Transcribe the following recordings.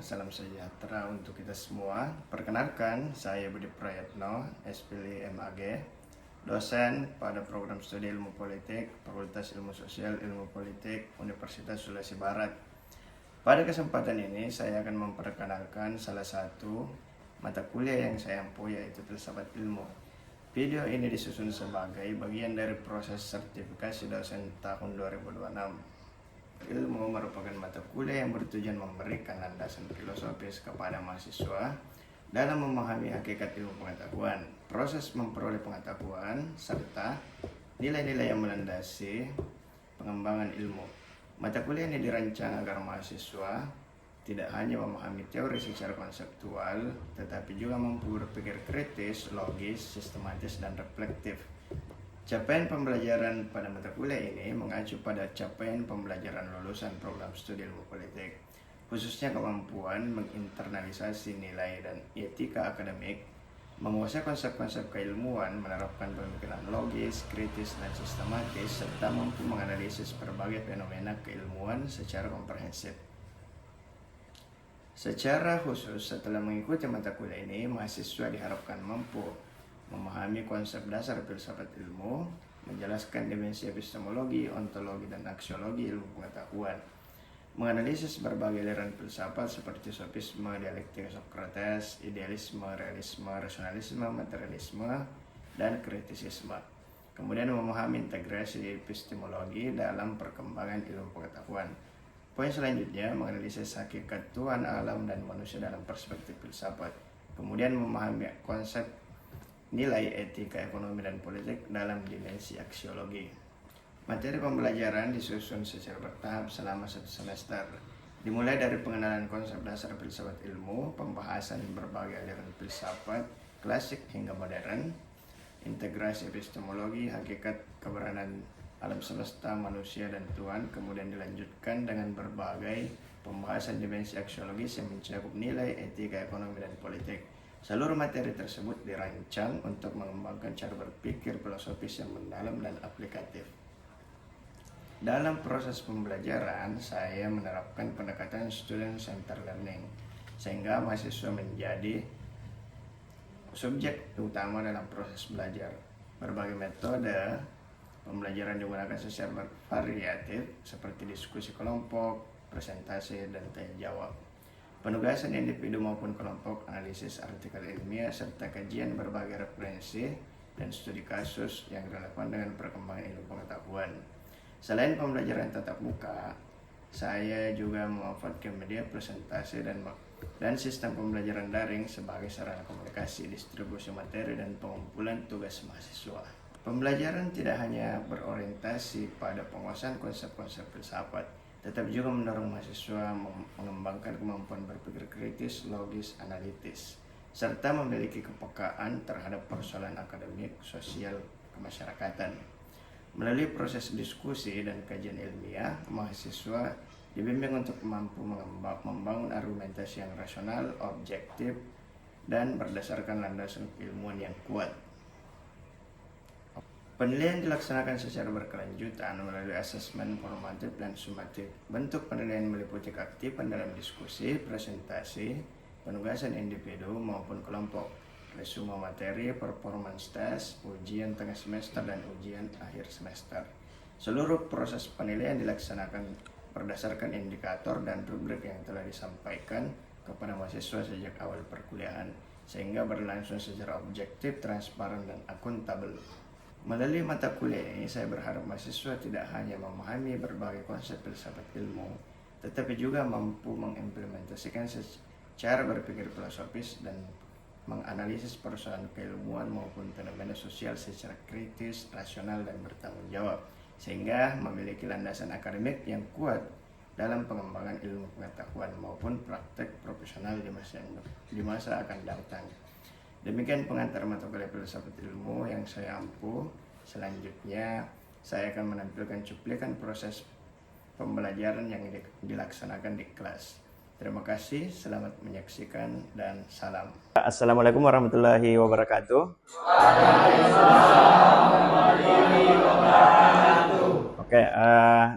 salam sejahtera untuk kita semua. Perkenalkan, saya Budi Prayatno, SPLI MAG, dosen pada program studi ilmu politik, Fakultas Ilmu Sosial Ilmu Politik, Universitas Sulawesi Barat. Pada kesempatan ini, saya akan memperkenalkan salah satu mata kuliah yang saya ampu, yaitu filsafat ilmu. Video ini disusun sebagai bagian dari proses sertifikasi dosen tahun 2026. Ilmu merupakan mata kuliah yang bertujuan memberikan landasan filosofis kepada mahasiswa dalam memahami hakikat ilmu pengetahuan, proses memperoleh pengetahuan, serta nilai-nilai yang melandasi pengembangan ilmu. Mata kuliah ini dirancang agar mahasiswa tidak hanya memahami teori secara konseptual, tetapi juga mampu berpikir kritis, logis, sistematis, dan reflektif. Capaian pembelajaran pada mata kuliah ini mengacu pada capaian pembelajaran lulusan program studi ilmu politik, khususnya kemampuan menginternalisasi nilai dan etika akademik, menguasai konsep-konsep keilmuan, menerapkan pemikiran logis, kritis, dan sistematis, serta mampu menganalisis berbagai fenomena keilmuan secara komprehensif. Secara khusus, setelah mengikuti mata kuliah ini, mahasiswa diharapkan mampu memahami konsep dasar filsafat ilmu, menjelaskan dimensi epistemologi, ontologi, dan aksiologi ilmu pengetahuan, menganalisis berbagai aliran filsafat seperti sofisme, dialektika Sokrates, idealisme, realisme, rasionalisme, materialisme, dan kritisisme. Kemudian memahami integrasi epistemologi dalam perkembangan ilmu pengetahuan. Poin selanjutnya, menganalisis hakikat Tuhan, alam, dan manusia dalam perspektif filsafat. Kemudian memahami konsep nilai etika, ekonomi, dan politik dalam dimensi aksiologi. Materi pembelajaran disusun secara bertahap selama 1 semester. Dimulai dari pengenalan konsep dasar filsafat ilmu, pembahasan berbagai aliran filsafat, klasik hingga modern, integrasi epistemologi, hakikat keberadaan alam semesta, manusia, dan Tuhan, kemudian dilanjutkan dengan berbagai pembahasan dimensi aksiologis yang mencakup nilai etika, ekonomi, dan politik. Seluruh materi tersebut dirancang untuk mengembangkan cara berpikir filosofis yang mendalam dan aplikatif. Dalam proses pembelajaran, saya menerapkan pendekatan student-centered learning, sehingga mahasiswa menjadi subjek utama dalam proses belajar. Berbagai metode pembelajaran digunakan secara variatif, seperti diskusi kelompok, presentasi, dan tanya jawab. Penugasan individu maupun kelompok, analisis artikel ilmiah, serta kajian berbagai referensi dan studi kasus yang relevan dengan perkembangan ilmu pengetahuan. Selain pembelajaran tatap muka, saya juga memanfaatkan media presentasi dan sistem pembelajaran daring sebagai sarana komunikasi, distribusi materi, dan pengumpulan tugas mahasiswa. Pembelajaran tidak hanya berorientasi pada penguasaan konsep-konsep filsafat, tetapi juga mendorong mahasiswa mengembangkan kemampuan berpikir kritis, logis, analitis, serta memiliki kepekaan terhadap persoalan akademik, sosial, kemasyarakatan. Melalui proses diskusi dan kajian ilmiah, mahasiswa dibimbing untuk mampu membangun argumentasi yang rasional, objektif, dan berdasarkan landasan keilmuan yang kuat. Penilaian dilaksanakan secara berkelanjutan melalui asesmen formatif dan sumatif. Bentuk penilaian meliputi keaktifan dalam diskusi, presentasi, penugasan individu maupun kelompok, resume materi, performance test, ujian tengah semester, dan ujian akhir semester. Seluruh proses penilaian dilaksanakan berdasarkan indikator dan rubrik yang telah disampaikan kepada mahasiswa sejak awal perkuliahan, sehingga berlangsung secara objektif, transparan, dan akuntabel. Melalui mata kuliah ini, saya berharap mahasiswa tidak hanya memahami berbagai konsep filsafat ilmu, tetapi juga mampu mengimplementasikan secara berpikir filosofis dan menganalisis persoalan keilmuan maupun fenomena sosial secara kritis, rasional, dan bertanggung jawab, sehingga memiliki landasan akademik yang kuat dalam pengembangan ilmu pengetahuan maupun praktek profesional di masa akan datang. Demikian pengantar mata kuliah filsafat ilmu yang saya ampu. Selanjutnya, saya akan menampilkan cuplikan proses pembelajaran yang dilaksanakan di kelas. Terima kasih, selamat menyaksikan, dan salam. Assalamualaikum warahmatullahi wabarakatuh. Oke,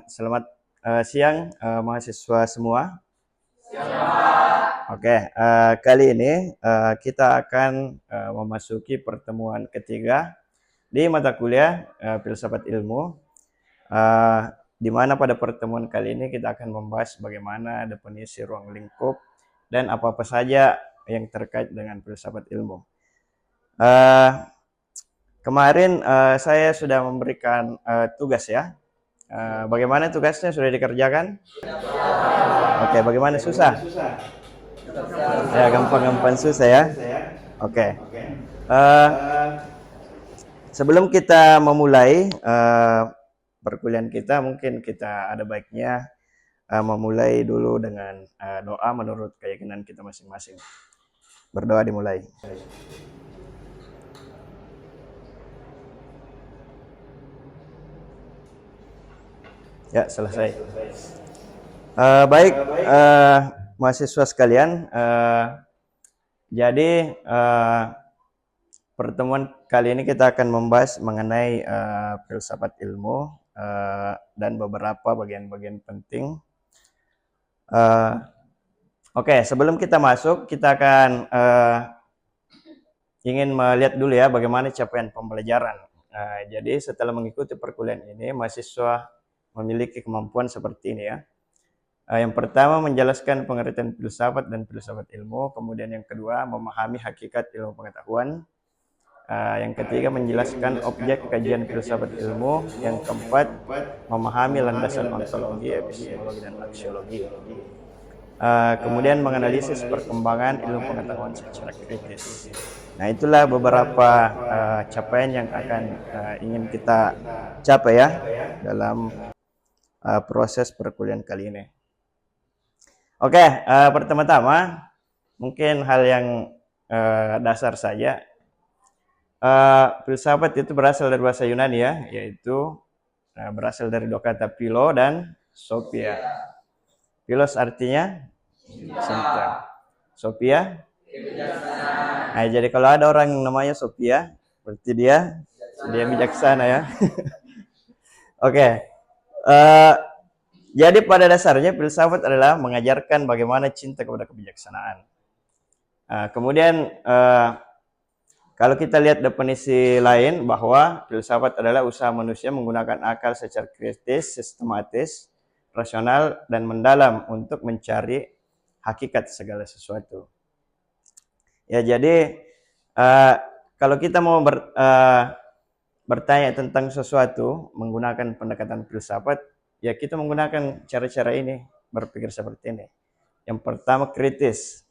selamat siang mahasiswa semua. Siang, Pak. Oke, kali ini kita akan memasuki pertemuan ketiga di mata kuliah Filsafat Ilmu, di mana pada pertemuan kali ini kita akan membahas bagaimana definisi ruang lingkup dan apa-apa saja yang terkait dengan filsafat ilmu. Kemarin saya sudah memberikan tugas ya. Bagaimana tugasnya, sudah dikerjakan? Oke, bagaimana, susah? Ya, gampang-gampang susah ya. Oke. Sebelum kita memulai perkuliahan kita, mungkin kita ada baiknya memulai dulu dengan doa menurut keyakinan kita masing-masing. Berdoa dimulai. Ya, selesai. Baik, mahasiswa sekalian, jadi pertemuan kali ini kita akan membahas mengenai filsafat ilmu dan beberapa bagian-bagian penting. Oke, sebelum kita masuk, kita akan ingin melihat dulu ya bagaimana capaian pembelajaran. Jadi setelah mengikuti perkuliahan ini, mahasiswa memiliki kemampuan seperti ini ya. Yang pertama, menjelaskan pengertian filsafat dan filsafat ilmu. Kemudian yang kedua, memahami hakikat ilmu pengetahuan. Yang ketiga, menjelaskan objek kajian filsafat ilmu. Yang keempat, memahami landasan ontologi, epistemologi, dan aksiologi. Kemudian menganalisis perkembangan ilmu pengetahuan secara kritis. Nah, itulah beberapa capaian yang akan ingin kita capai ya dalam proses perkuliahan kali ini. Oke, pertama-tama mungkin hal yang dasar saja. Filsafat itu berasal dari bahasa Yunani ya, yaitu berasal dari dua kata philo dan sophia. Philos artinya cinta, sophia. Nah, jadi kalau ada orang yang namanya sophia, berarti dia bijaksana ya. Oke. Jadi pada dasarnya filsafat adalah mengajarkan bagaimana cinta kepada kebijaksanaan. Kemudian kalau kita lihat definisi lain bahwa filsafat adalah usaha manusia menggunakan akal secara kritis, sistematis, rasional, dan mendalam untuk mencari hakikat segala sesuatu. Ya, jadi kalau kita mau bertanya tentang sesuatu menggunakan pendekatan filsafat, ya kita menggunakan cara-cara ini, berpikir seperti ini. Yang pertama kritis,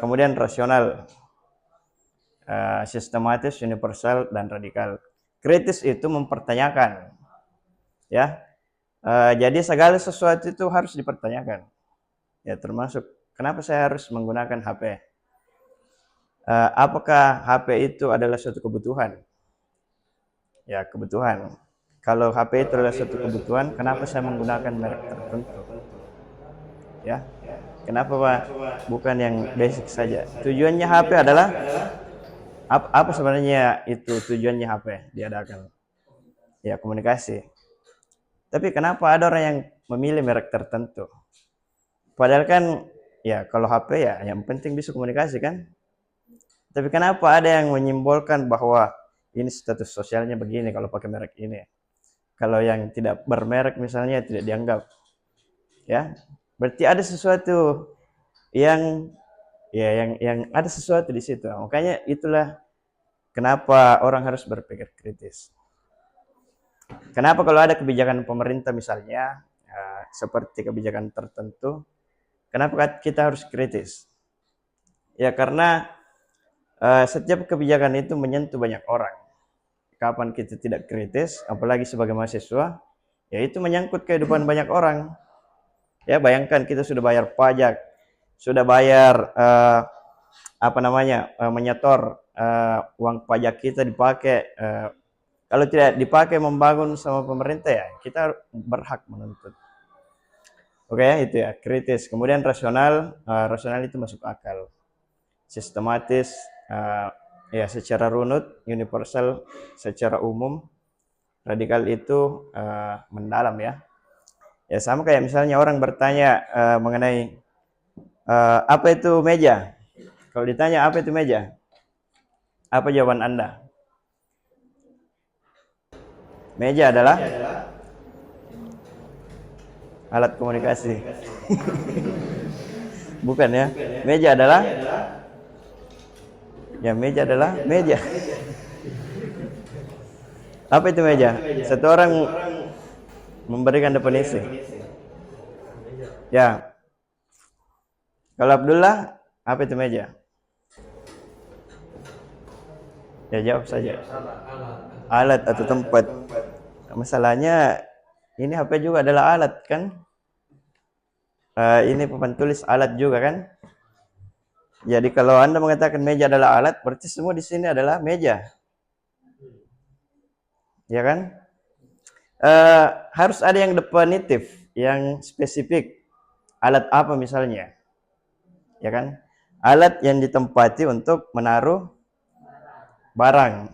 kemudian rasional, sistematis, universal, dan radikal. Kritis itu mempertanyakan, ya. Jadi segala sesuatu itu harus dipertanyakan, ya, termasuk kenapa saya harus menggunakan HP. Apakah HP itu adalah suatu kebutuhan? Ya, kebutuhan. Kalau HP itu adalah suatu kebutuhan, kenapa saya menggunakan merek tertentu? Ya, kenapa Pak? Bukan yang basic saja. Tujuannya HP adalah apa sebenarnya itu tujuannya HP diadakan? Ya, komunikasi. Tapi kenapa ada orang yang memilih merek tertentu? Padahal kan, ya kalau HP ya yang penting bisa komunikasi kan? Tapi kenapa ada yang menyimbolkan bahwa ini status sosialnya begini kalau pakai merek ini? Kalau yang tidak bermerek misalnya tidak dianggap, ya, berarti ada sesuatu yang ada sesuatu di situ. Makanya itulah kenapa orang harus berpikir kritis. Kenapa kalau ada kebijakan pemerintah misalnya seperti kebijakan tertentu, kenapa kita harus kritis? Ya karena setiap kebijakan itu menyentuh banyak orang. Kapan kita tidak kritis, apalagi sebagai mahasiswa, ya itu menyangkut kehidupan banyak orang. Ya, bayangkan kita sudah bayar pajak, sudah bayar menyetor uang pajak kita dipakai. Kalau tidak dipakai membangun sama pemerintah ya kita berhak menuntut. Oke, itu ya kritis. Kemudian rasional, rasional itu masuk akal. Sistematis, ya secara runut, universal secara umum, radikal itu mendalam ya. Ya sama kayak misalnya orang bertanya mengenai Apa itu meja? Kalau ditanya apa itu meja, apa jawaban Anda? Meja adalah alat komunikasi. Bukan ya? Meja adalah meja adalah meja. Apa itu meja? Satu orang memberikan definisi. Ya. Kalau Abdullah, apa itu meja? Ya jawab saja. Alat atau tempat. Masalahnya ini HP juga adalah alat kan? Ini papan tulis alat juga kan? Jadi kalau Anda mengatakan meja adalah alat, berarti semua di sini adalah meja. Ya kan? Harus ada yang definitif, yang spesifik. Alat apa misalnya? Ya kan? Alat yang ditempati untuk menaruh barang.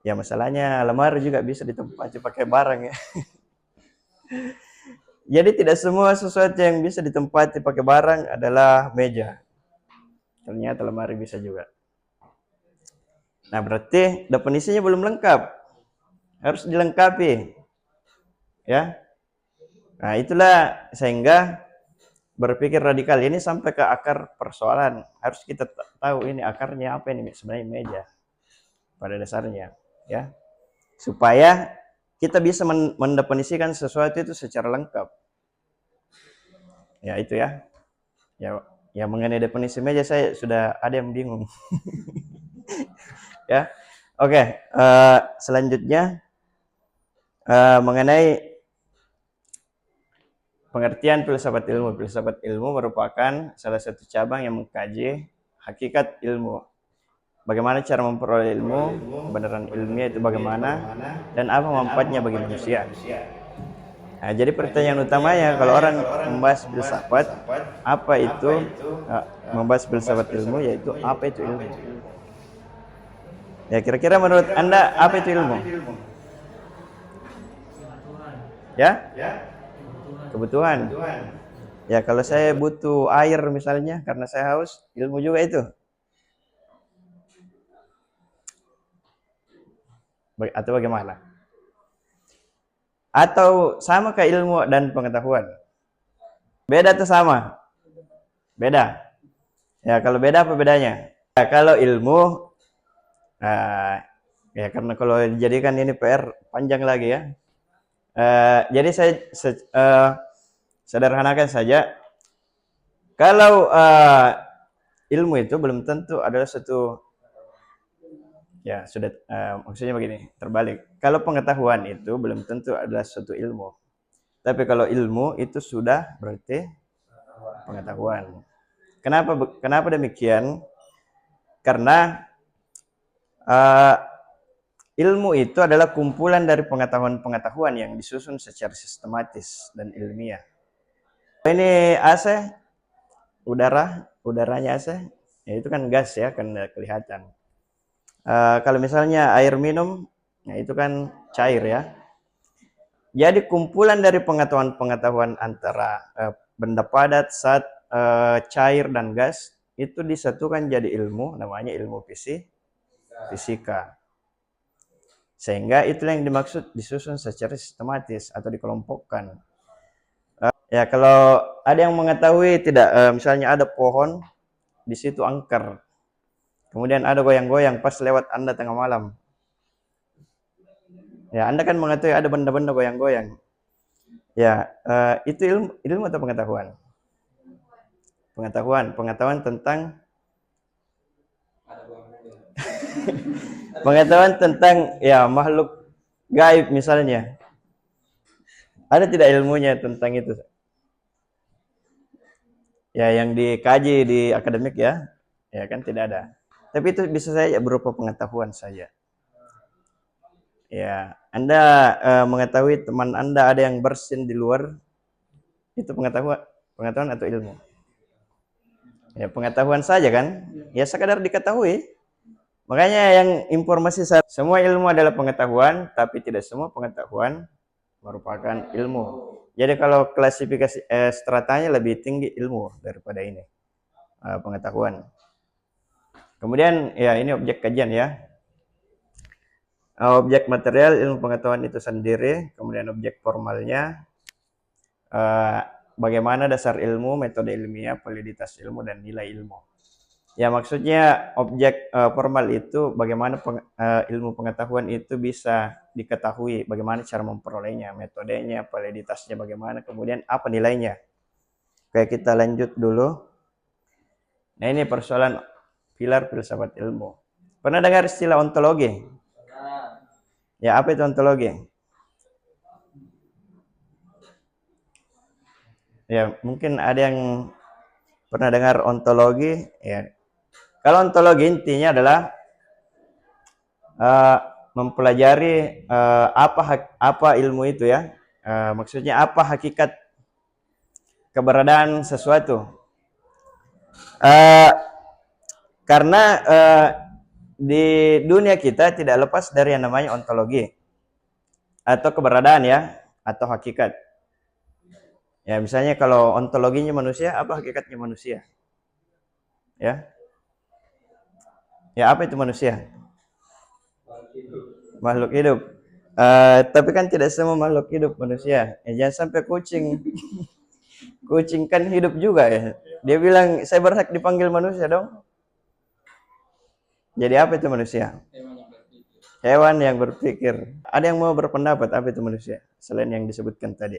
Ya masalahnya lemari juga bisa ditempati pakai barang ya. Jadi tidak semua sesuatu yang bisa ditempati pakai barang adalah meja. Ternyata lemari bisa juga. Nah berarti definisinya belum lengkap. Harus dilengkapi. Ya. Nah itulah sehingga berpikir radikal ini sampai ke akar persoalan. Harus kita tahu ini akarnya apa ini sebenarnya meja pada dasarnya, ya. Supaya kita bisa mendefinisikan sesuatu itu secara lengkap. Ya itu ya. Ya mengenai definisi meja saya sudah ada yang bingung. Ya. Oke, selanjutnya mengenai pengertian filsafat ilmu. Filsafat ilmu merupakan salah satu cabang yang mengkaji hakikat ilmu. Bagaimana cara memperoleh ilmu, kebenaran ilmiah itu bagaimana, dan apa manfaatnya bagi manusia. Nah, jadi pertanyaan utamanya kalau orang membahas filsafat, apa itu membahas filsafat ilmu, yaitu apa itu ilmu. Ya kira-kira menurut Anda apa itu ilmu? Ya? Kebutuhan. Ya kalau saya butuh air misalnya karena saya haus, ilmu juga itu. Atau bagaimana? Atau sama kayak ilmu dan pengetahuan? Beda atau sama? Beda. Ya kalau beda apa bedanya? Ya, kalau ilmu, ya karena kalau dijadikan ini PR panjang lagi ya. Jadi saya sederhanakan saja. Kalau ilmu itu belum tentu adalah satu, ya sudah maksudnya begini, terbalik. Kalau pengetahuan itu belum tentu adalah suatu ilmu. Tapi kalau ilmu itu sudah berarti pengetahuan. Kenapa demikian? Karena ilmu itu adalah kumpulan dari pengetahuan-pengetahuan yang disusun secara sistematis dan ilmiah. Ini AC, udaranya AC, ya itu kan gas ya, kan kelihatan. Kalau misalnya air minum, nah itu kan cair ya. Jadi kumpulan dari pengetahuan-pengetahuan antara benda padat, zat, cair dan gas itu disatukan jadi ilmu, namanya ilmu fisika. Sehingga itulah yang dimaksud disusun secara sistematis atau dikelompokkan. Ya kalau ada yang mengetahui tidak, misalnya ada pohon di situ angker, kemudian ada goyang-goyang pas lewat Anda tengah malam. Ya, Anda kan mengetahui ada benda-benda goyang-goyang. Ya, itu ilmu atau pengetahuan? Pengetahuan tentang pengetahuan tentang ya makhluk gaib misalnya. Ada tidak ilmunya tentang itu? Ya, yang dikaji di akademik ya kan tidak ada. Tapi itu bisa saja berupa pengetahuan saja. Ya, Anda mengetahui teman Anda ada yang bersin di luar, itu pengetahuan atau ilmu? Ya, pengetahuan saja kan? Ya sekadar diketahui. Makanya yang informasi semua ilmu adalah pengetahuan, tapi tidak semua pengetahuan merupakan ilmu. Jadi kalau klasifikasi stratanya lebih tinggi ilmu daripada ini pengetahuan. Kemudian ya ini objek kajian ya. Objek material ilmu pengetahuan itu sendiri, kemudian objek formalnya bagaimana dasar ilmu, metode ilmiah, validitas ilmu dan nilai ilmu. Ya maksudnya objek formal itu bagaimana ilmu pengetahuan itu bisa diketahui, bagaimana cara memperolehnya, metodenya, validitasnya bagaimana, kemudian apa nilainya. Oke, kita lanjut dulu. Nah ini persoalan pilar filsafat ilmu. Pernah dengar istilah ontologi? Ya apa itu ontologi? Ya mungkin ada yang pernah dengar ontologi. Ya. Kalau ontologi intinya adalah mempelajari apa ilmu itu ya. Maksudnya apa hakikat keberadaan sesuatu. Karena di dunia kita tidak lepas dari yang namanya ontologi atau keberadaan ya, atau hakikat. Ya misalnya kalau ontologinya manusia, apa hakikatnya manusia? Ya, ya apa itu manusia? Makhluk hidup. Tapi kan tidak semua makhluk hidup manusia. Jangan sampai kucing, kucing kan hidup juga ya. Dia bilang saya berhak dipanggil manusia dong. Jadi apa itu manusia? Hewan yang berpikir. Ada yang mau berpendapat apa itu manusia? Selain yang disebutkan tadi.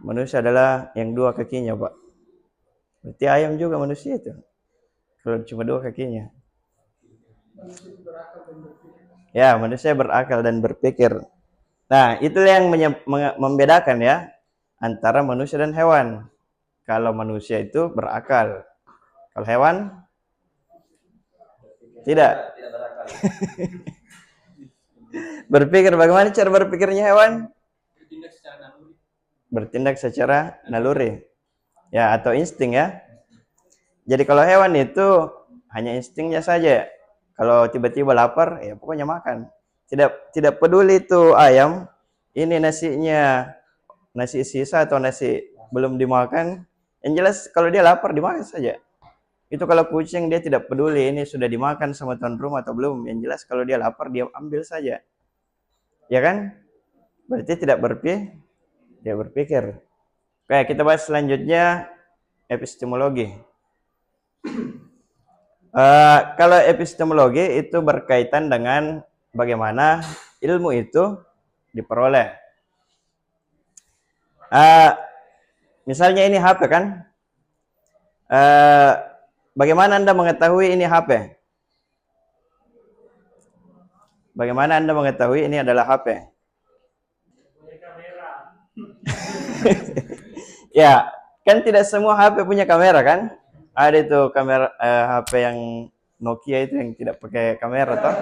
Manusia adalah yang dua kakinya, Pak. Berarti ayam juga manusia itu. Kalau cuma dua kakinya. Ya, manusia berakal dan berpikir. Nah, itu yang membedakan ya antara manusia dan hewan. Kalau manusia itu berakal. Kalau hewan tidak. Berpikir, bagaimana cara berpikirnya hewan? Bertindak secara naluri. Ya, atau insting ya. Jadi kalau hewan itu hanya instingnya saja. Kalau tiba-tiba lapar, ya pokoknya makan. Tidak peduli itu ayam, ini nasinya nasi sisa atau nasi belum dimakan. Yang jelas kalau dia lapar dimakan saja. Itu kalau kucing dia tidak peduli ini sudah dimakan sama tuan rumah atau belum. Yang jelas kalau dia lapar dia ambil saja. Ya kan? Berarti tidak dia berpikir. Oke, kita bahas selanjutnya epistemologi. Kalau epistemologi itu berkaitan dengan bagaimana ilmu itu diperoleh. Misalnya ini HP kan? Bagaimana Anda mengetahui ini HP? Bagaimana Anda mengetahui ini adalah HP? Ya, kan tidak semua HP punya kamera kan? Ada itu kamera HP yang Nokia itu yang tidak pakai kamera toh?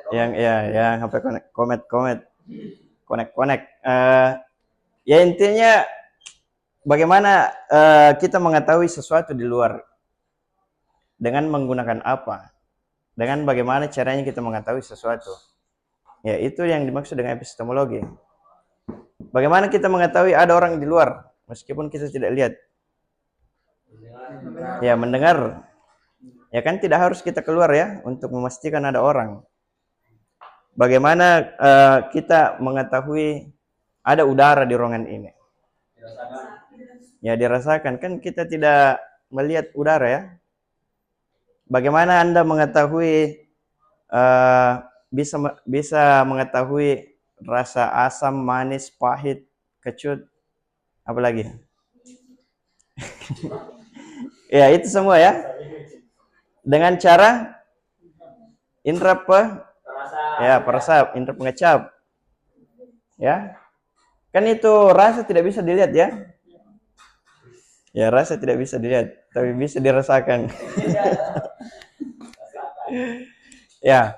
Yang HP connect. Ya intinya bagaimana kita mengetahui sesuatu di luar dengan menggunakan apa? Dengan bagaimana caranya kita mengetahui sesuatu? Ya itu yang dimaksud dengan epistemologi. Bagaimana kita mengetahui ada orang di luar meskipun kita tidak lihat? Ya mendengar. Ya kan tidak harus kita keluar ya untuk memastikan ada orang. Bagaimana kita mengetahui ada udara di ruangan ini? Ya dirasakan, kan kita tidak melihat udara ya. Bagaimana Anda mengetahui bisa mengetahui rasa asam, manis, pahit, kecut, apa lagi? Ya itu semua ya. Dengan cara indera perasa, indera pengecap. Ya. Kan itu rasa tidak bisa dilihat ya. Ya rasa tidak bisa dilihat, tapi bisa dirasakan. Ya,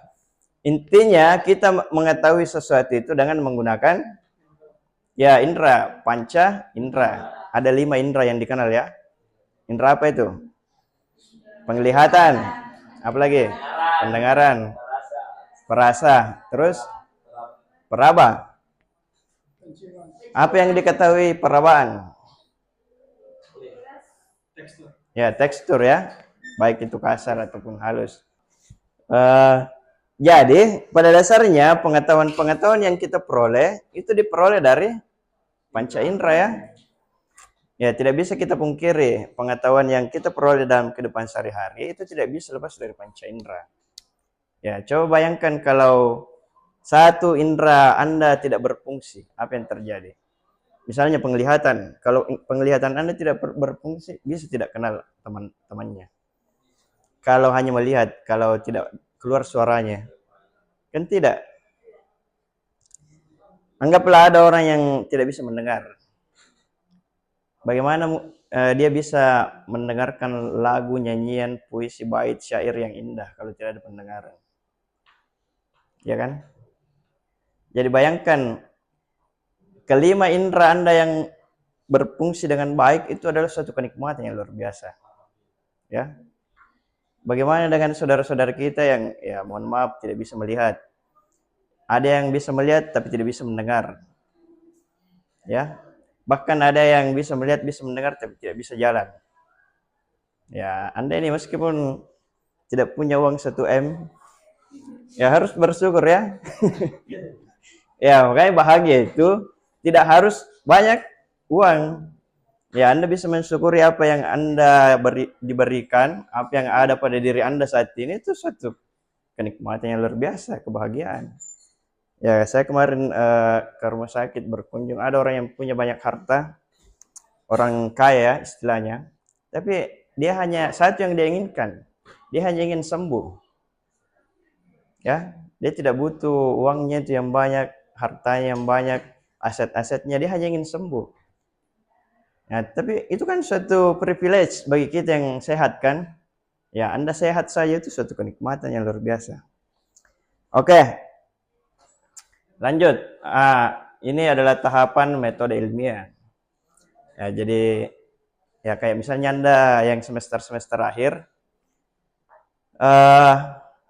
intinya kita mengetahui sesuatu itu dengan menggunakan ya indera, panca indera. Ada 5 indera yang dikenal ya. Indera apa itu? Penglihatan, apa lagi? Pendengaran, perasa, terus Peraba. Apa yang diketahui perabaan? Ya, tekstur ya. Baik itu kasar ataupun halus. Jadi, pada dasarnya pengetahuan-pengetahuan yang kita peroleh itu diperoleh dari panca indera ya. Ya, tidak bisa kita pungkiri pengetahuan yang kita peroleh dalam kehidupan sehari-hari itu tidak bisa lepas dari panca indera. Ya, coba bayangkan kalau satu indera Anda tidak berfungsi, apa yang terjadi? Misalnya penglihatan. Kalau penglihatan Anda tidak berfungsi, bisa tidak kenal teman-temannya. Kalau hanya melihat, kalau tidak keluar suaranya, kan tidak. Anggaplah ada orang yang tidak bisa mendengar. Bagaimana dia bisa mendengarkan lagu, nyanyian, puisi, bait, syair yang indah kalau tidak ada pendengaran? Ya kan? Jadi bayangkan, kelima indera Anda yang berfungsi dengan baik itu adalah suatu kenikmatan yang luar biasa. Ya. Bagaimana dengan saudara-saudara kita yang ya mohon maaf tidak bisa melihat? Ada yang bisa melihat tapi tidak bisa mendengar. Ya. Bahkan ada yang bisa melihat, bisa mendengar tapi tidak bisa jalan. Ya, Anda ini meskipun tidak punya uang 1 M, ya harus bersyukur ya. Ya, makanya bahagia itu tidak harus banyak uang. Ya, Anda bisa mensyukuri apa yang Anda diberikan, apa yang ada pada diri Anda saat ini, itu suatu kenikmatan yang luar biasa, kebahagiaan. Ya, saya kemarin ke rumah sakit berkunjung, ada orang yang punya banyak harta, orang kaya istilahnya, tapi dia hanya satu yang dia inginkan, dia hanya ingin sembuh. Ya, dia tidak butuh uangnya itu yang banyak, hartanya yang banyak, aset-asetnya, dia hanya ingin sembuh. Ya, tapi itu kan suatu privilege bagi kita yang sehat kan? Ya, Anda sehat saja itu suatu kenikmatan yang luar biasa. Oke. Lanjut. Ini adalah tahapan metode ilmiah. Ya, jadi ya kayak misalnya Anda yang semester akhir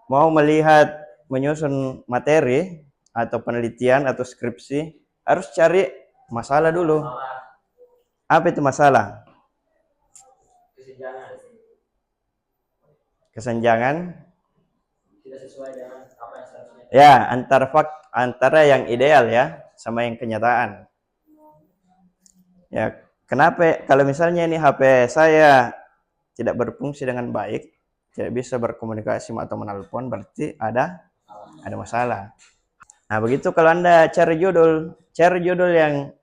mau melihat menyusun materi atau penelitian atau skripsi, harus cari masalah dulu. Apa itu masalah? Kesenjangan. Tidak sesuai dengan apa yang seharusnya. Ya, antara yang ideal ya sama yang kenyataan. Ya, kenapa kalau misalnya ini HP saya tidak berfungsi dengan baik, tidak bisa berkomunikasi atau menelpon, berarti ada masalah. Nah, begitu kalau Anda cari judul yang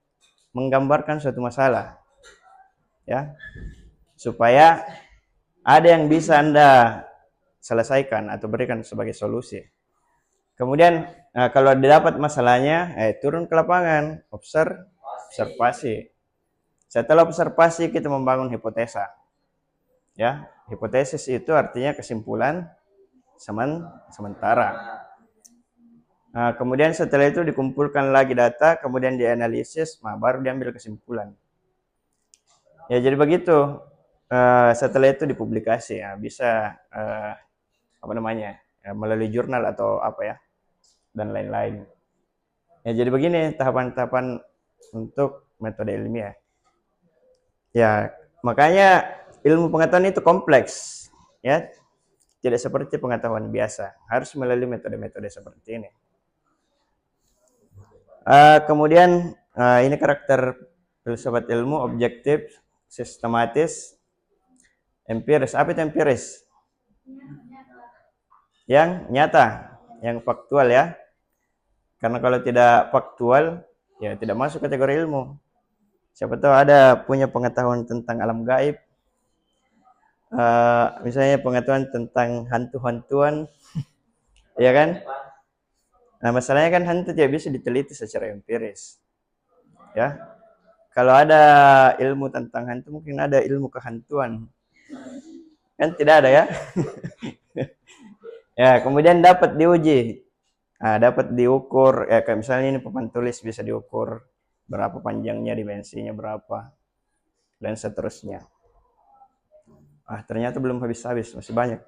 menggambarkan suatu masalah. Ya. Supaya ada yang bisa Anda selesaikan atau berikan sebagai solusi. Kemudian kalau didapat masalahnya, turun ke lapangan, observasi. Setelah observasi kita membangun hipotesa. Ya, hipotesis itu artinya kesimpulan sementara. Kemudian setelah itu dikumpulkan lagi data, kemudian dianalisis, baru diambil kesimpulan. Ya, jadi begitu. Setelah itu dipublikasi ya, bisa melalui jurnal atau apa ya, dan lain-lain. Ya, jadi begini tahapan-tahapan untuk metode ilmiah. Ya, makanya ilmu pengetahuan itu kompleks, ya. Tidak seperti pengetahuan biasa, harus melalui metode-metode seperti ini. Kemudian ini karakter filsafat ilmu: objektif, sistematis, empiris. Apa itu empiris? Yang nyata, yang faktual ya. Karena kalau tidak faktual, ya tidak masuk kategori ilmu. Siapa tahu ada punya pengetahuan tentang alam gaib, misalnya pengetahuan tentang hantu-hantuan, ya kan? Nah, masalahnya kan hantu tidak bisa diteliti secara empiris, ya. Kalau ada ilmu tentang hantu, mungkin ada ilmu kehantuan, kan tidak ada ya. Ya, kemudian dapat diuji, dapat diukur, ya kayak misalnya ini papan tulis bisa diukur berapa panjangnya, dimensinya berapa, dan seterusnya. Ternyata belum habis-habis, masih banyak.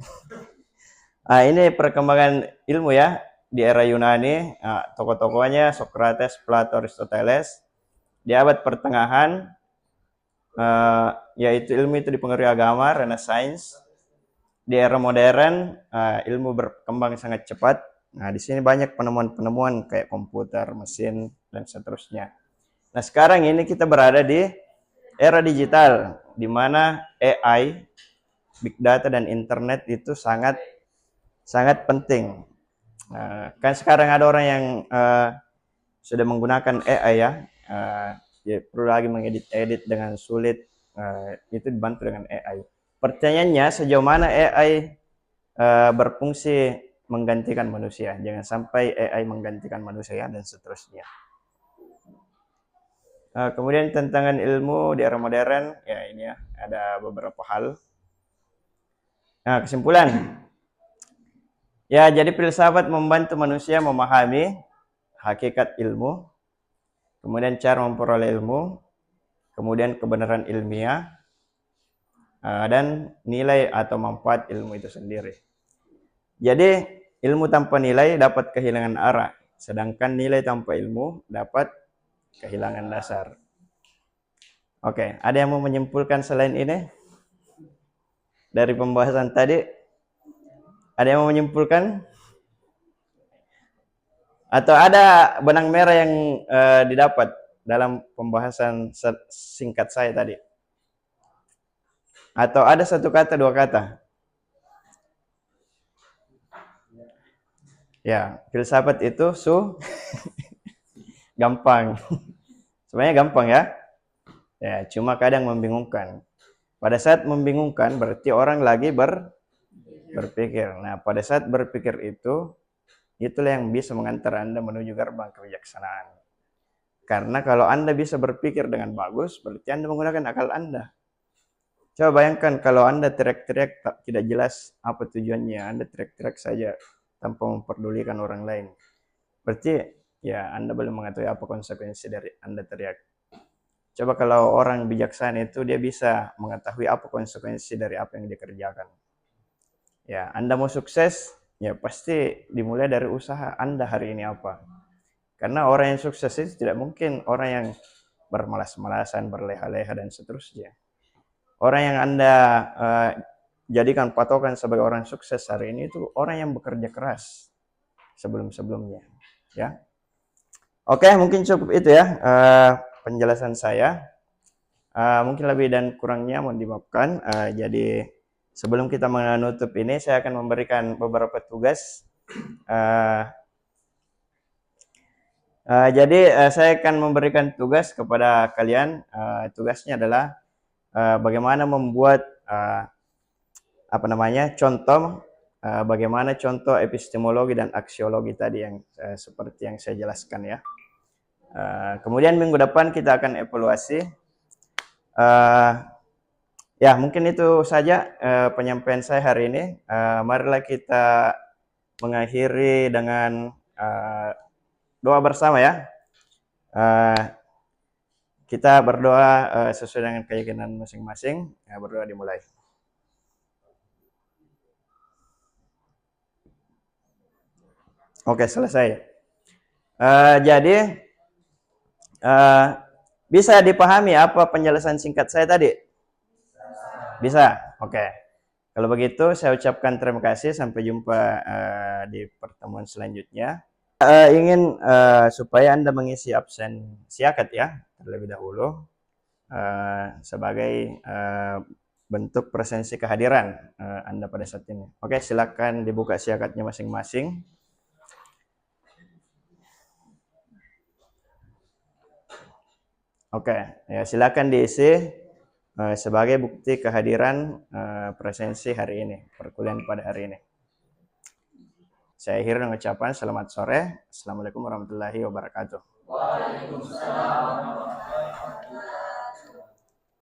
Ini perkembangan ilmu ya. di era Yunani, tokoh-tokohnya Socrates, Plato, Aristoteles. Di abad pertengahan, yaitu ilmu itu dipengaruhi agama, Renaissance. Di era modern, ilmu berkembang sangat cepat. Nah, di sini banyak penemuan-penemuan kayak komputer, mesin, dan seterusnya. Nah, sekarang ini kita berada di era digital, di mana AI, big data, dan internet itu sangat penting. Kan sekarang ada orang yang sudah menggunakan AI ya, ya perlu lagi mengedit-edit dengan sulit, itu dibantu dengan AI. Pertanyaannya, sejauh mana AI berfungsi menggantikan manusia? Jangan sampai AI menggantikan manusia dan seterusnya. Kemudian tantangan ilmu di era modern, ya ini ya, ada beberapa hal. Nah, kesimpulan. Ya, jadi filsafat membantu manusia memahami hakikat ilmu, kemudian cara memperoleh ilmu, kemudian kebenaran ilmiah, dan nilai atau manfaat ilmu itu sendiri. Jadi, ilmu tanpa nilai dapat kehilangan arah, sedangkan nilai tanpa ilmu dapat kehilangan dasar. Oke, ada yang mau menyimpulkan selain ini? Dari pembahasan tadi, ada yang mau menyimpulkan? Atau ada benang merah yang didapat dalam pembahasan singkat saya tadi? Atau ada satu kata, dua kata? Ya, filsafat itu gampang. Sebenarnya gampang ya. Ya, cuma kadang membingungkan. Pada saat membingungkan berarti orang lagi berpikir. Nah, pada saat berpikir itulah yang bisa mengantar Anda menuju gerbang kebijaksanaan. Karena kalau Anda bisa berpikir dengan bagus, berarti Anda menggunakan akal Anda. Coba bayangkan kalau Anda teriak-teriak tidak jelas apa tujuannya, Anda teriak-teriak saja tanpa memperdulikan orang lain. Berarti ya Anda belum mengetahui apa konsekuensi dari Anda teriak. Coba kalau orang bijaksana itu dia bisa mengetahui apa konsekuensi dari apa yang dikerjakan. Ya, Anda mau sukses, ya pasti dimulai dari usaha Anda hari ini apa. Karena orang yang sukses itu tidak mungkin orang yang bermalas-malasan, berleha-leha, dan seterusnya. Orang yang Anda jadikan patokan sebagai orang sukses hari ini itu orang yang bekerja keras sebelum-sebelumnya. Ya. Oke, mungkin cukup itu ya penjelasan saya. Mungkin lebih dan kurangnya mohon dimaafkan. Jadi sebelum kita menutup ini, saya akan memberikan beberapa tugas. Jadi saya akan memberikan tugas kepada kalian. Tugasnya adalah bagaimana membuat contoh, bagaimana contoh epistemologi dan aksiologi tadi yang seperti yang saya jelaskan ya. Kemudian minggu depan kita akan evaluasi. Ya, mungkin itu saja penyampaian saya hari ini. Marilah kita mengakhiri dengan doa bersama ya. Kita berdoa sesuai dengan keyakinan masing-masing. Ya, berdoa dimulai. Oke, selesai. Jadi bisa dipahami apa penjelasan singkat saya tadi? Bisa? Oke. Kalau begitu saya ucapkan terima kasih. Sampai jumpa di pertemuan selanjutnya. Ingin supaya Anda mengisi absen siakat ya terlebih dahulu sebagai bentuk presensi kehadiran Anda pada saat ini. Oke, silakan dibuka siakatnya masing-masing. Oke, ya silakan diisi sebagai bukti kehadiran presensi hari ini, perkuliahan pada hari ini. Saya akhiri dengan ucapan selamat sore. Assalamualaikum warahmatullahi wabarakatuh. Waalaikumsalam.